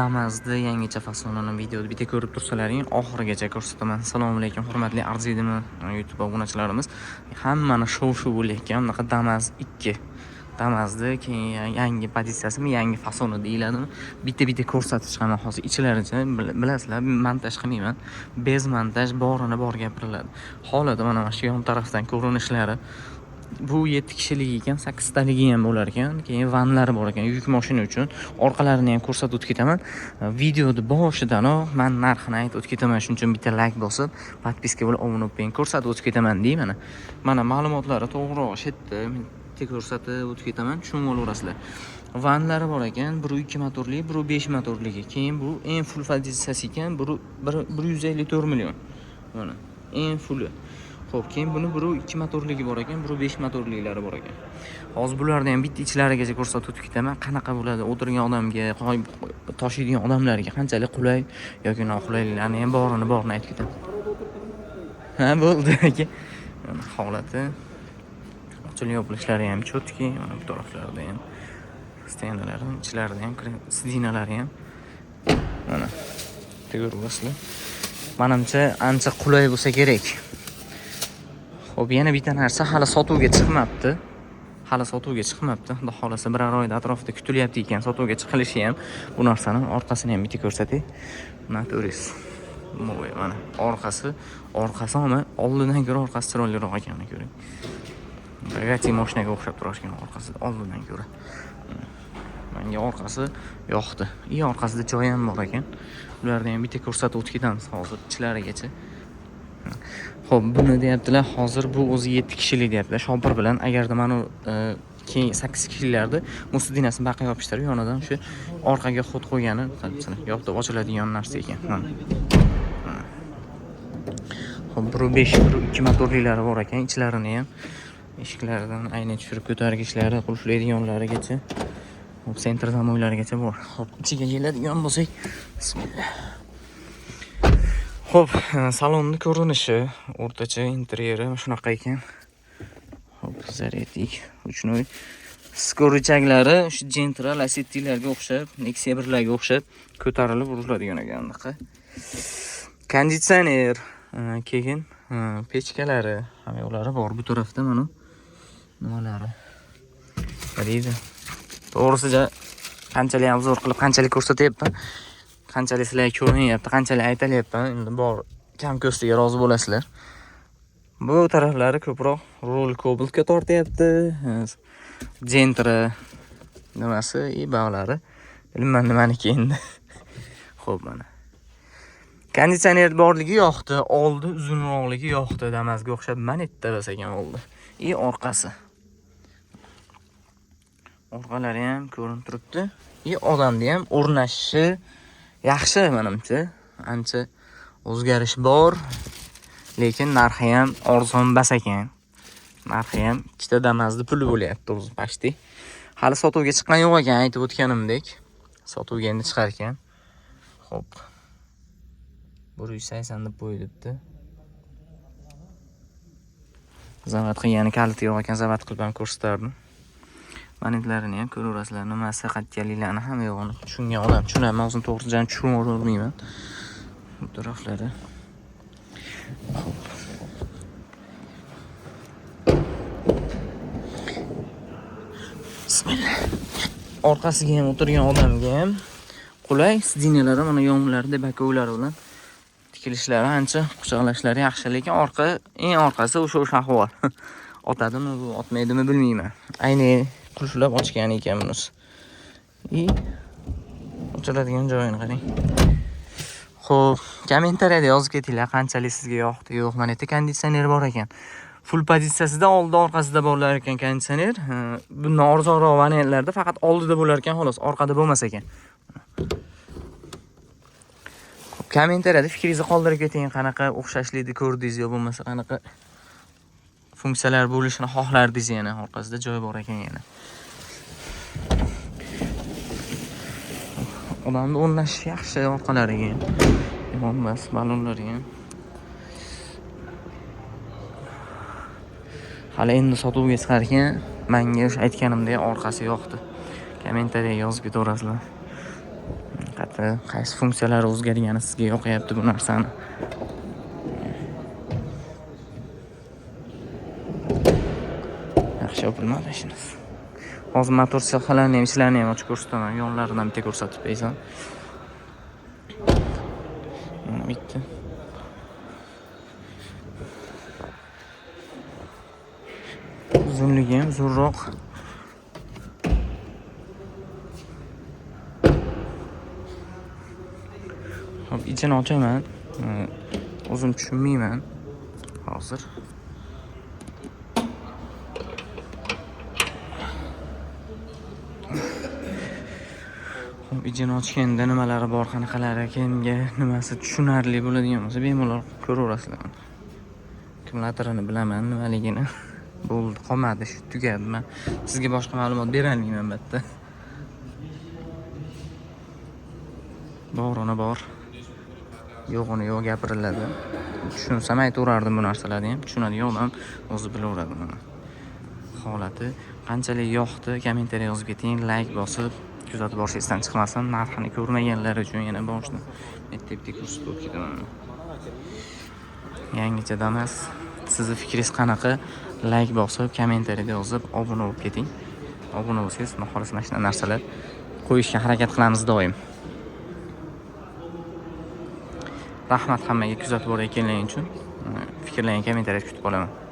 Damas'da yangicha fasonini videoda bitta ko'rib tursalaring, oxirigacha ko'rsataman. Assalomu alaykum, hurmatli arziydimi YouTube obunachilarimiz. Hammani shov-shuv bo'layotgan bunaqa Damas 2. Damas'da keyin yangi pozitsiyasimi, yangi fasoni deyiladimi? Bitta ko'rsatish ham hozir ichlaricha bilasizlar, montaj qilmayman. Bez montaj borini bor gapiriladi. Holati mana shu yon tarafdan ko'rinishlari. Bu 7 kishilik ekan, 8 taligi ham bo'lar ekan. Keyin vanlari bor ekan, yuk mashina uchun. Orqalarini ham ko'rsatib o'tib ketaman. Videoda boshidanoq men narxini aytib o'tib ketaman. Shuning uchun bitta like bosib, podpiska bo'lib obuna bo'ling, ko'rsatib o'tib ketaman deyman. Mana ma'lumotlari to'g'riroq shetda men ko'rsatib o'tib ketaman, tushunib olaverasizlar. Vanlari bor ekan, 1.2 motorli, 1.5 motorligi. Keyin bu eng full pozitsiyasi ekan, 154 million. Mana eng fulli. Xo'p, keyin buni 1.2 motorligi bor ekan, 1.5 motorliklari bor ekan. Hozir bularni ham bitta ichlarigacha ko'rsatib o'tib ketaman. Qanaqa bo'ladi, o'tirgan odamga, tashiydigan odamlarga qanchalik qulay yoki noqulayliklarni ham borini aytib ketaman. Ha, bo'ldi aka. Mana holati. Ochilib yopilishlari ham chotki, mana bu taraflarda ham stenalari, ichlarida ham sidinalari ham. Mana ko'ryapsizlar. Menimcha ancha qulay bo'lsa kerak. Xo'p, yana bitta narsa hali sotuvga chiqmabdi. Xudo xolasa biror oyda atrofida kutilyapti ekan, sotuvga chiqilishi ham. Bu narsani orqasini ham bitta ko'rsatay. Mana ko'ringiz. Mana orqasi ham oldidan ko'ra orqasi chiroyliroq ekanini ko'ring. Bagati mashinaga o'xshab turar ekan orqasida oldidan ko'ra. Menga orqasi yoqdi. Orqasida joy ham bor ekan. Ularni ham bitta ko'rsatib o'tib ketamiz hozir ichlarigacha. Xo'p, buni deyaptilar, hozir bu o'zi 7 kishilik deyaptilar. Shopir bilan agarda mana keyin 8 kishilarni musidinasini baqa yopishtirib, yonidan shu orqaga xod qo'ygani, yopib ochiladigan narsa ekan. Xo'p, 1.5, 1.2 motorlilari bor ekan, ichlarini ham eshiklaridan ayni tushirib ko'targichlari, qulflaydiganlarigacha, xo'p, sentr zamoylarigacha bor. Xo'p, ichiga keladigan bo'lsak, bismillah. Xo'p, salonni ko'rinishi, o'rtacha interyeri shunaqa ekan. Xo'p, zaryadnik, uchnoy. Skorichaklari shu Gentra Lasettilarga o'xshab, Nexia 1larga o'xshab ko'tarilib uriladigan ekan. Konditsioner, keyin pechkalari, hamma yo'lari bor bu tarafda mana. Nimalari? Qaraydi. To'g'risi qanchalik obzor qilib, qanchalik ko'rsatyapman. Qanchalik sizlarga ko'rinyapti, qanchalik aytalyapman, endi bor kam ko'stiga rozi bo'lasizlar. Bu taraflari ko'proq rol Cobaltga tortyapti. Gentra nimasi, bog'lari. Bilmayman nimaniki endi. Xo'p, mana. Konditsioner borligi yoqdi, oldi uzunroqligi yoqdi, Damas'ga o'xshab manetta basagan oldi. Orqasi. Orqalari ham ko'rinib turibdi. Odamni ham o'rnashi yaxshi menimcha. Ancha o'zgarish bor, lekin narxi ham arzon bas ekan. Narxi ham ikkita Damas'da puli bo'lyapti o'zi pashti. Hali sotuvga chiqqan yo'q ekan, aytib o'tganimdek. Sotuvga endi chiqar ekan. Xo'p. 180 deb qo'yibdi. Zavat qilgani kaliti yo'q ekan, zavat qilib ham ko'rsatardim. Manetlarini ham ko'raverasizlar, nimasi qat'iyliklarni ham yo'g'ini tushungan odam tushunadi. O'zim to'g'ridan tushunmayman. Bu taraflari. Xo'p. Bismillah. Orqasiga ham o'tirgan odamga ham qulay, sidinalari mana yonlarida bakovlari bilan tikilishlari ancha, quchoqlashlari yaxshi, lekin eng orqasi o'sha ahvol. Otadimi, bu otmaydimi bilmayman. Ayni qulflab ochgan ekan bunisi. Ochiladigan joyini qarang. Xo'p, kommentariyada yozib ketinglar, qanchalik sizga yoqdi, yo'q. Mana yerda konditsioner bor ekan. Full pozitsiyasida oldi orqasida bo'lar ekan konditsioner. Bundan arzonroq variantlarda faqat oldida bo'lar ekan, xolos, orqada bo'lmas ekan. Kommentariyada fikringizni qoldirib keting, qanaqa o'xshashlikni ko'rdingiz yo bo'lmasa qanaqa funksiyalar bo'lishini xohlardingiz yana. Orqasida joy bor ekan yana. Odamni o'rnash yaxshi orqalariga. Yomon emas, balonlari ham. Hali endi sotuvga chiqar ekan, menga o'sha aytganimdek orqasi yoqdi. Kommentariyaga yozib ketaverasizlar. Qattiq yoqyapti, qaysi funksiyalari o'zgargani sizga yoqyapti bu narsani. Yaxshi yopilmadi ishingiz. Hozir motor sohalarini ham ishlarini ham ochib ko'rsataman. Yonlaridan bitta ko'rsatib beraman. Mana bitta. Uzunligi ham zo'rroq. Hop, ichini ochaman. O'zim tushunmayman hozir. Hop, ichini ochganda nimalari bor, qanaqalari, kimga nimasi tushunarli bo'ladigan bo'lsa, bemalol ko'raverasizlar. Akkumulyatorini bilaman, nimaligini. Bo'ldi, qolmadi, shu tugadi. Men sizga boshqa ma'lumot bera olmayman albatta. Borini bor. Yo'g'ini yo'q gapiriladi. Tushunsam aytaverardim bu narsalarni ham. Tushunadigan odam o'zi bilaveradi buni. Holati qanchalik yoqdi, kommentariy yozib keting, like bosib, kuzatib borishingizdan chiqmasin. Narxini ko'rmaganlar uchun yana boshni bitta ko'rsatib o'tib ketaman. Yangicha Damas. Sizning fikringiz qanaqa? Like bosib, kommentariyda yozib, obuna bo'lib keting. Obuna bo'lsangiz, xolos mana shunday narsalar qo'yishga harakat qilamiz doim. Rahmat hammaga kuzatib borayotganlaring uchun. Fikrlaringizni kommentariyada kutib qolaman.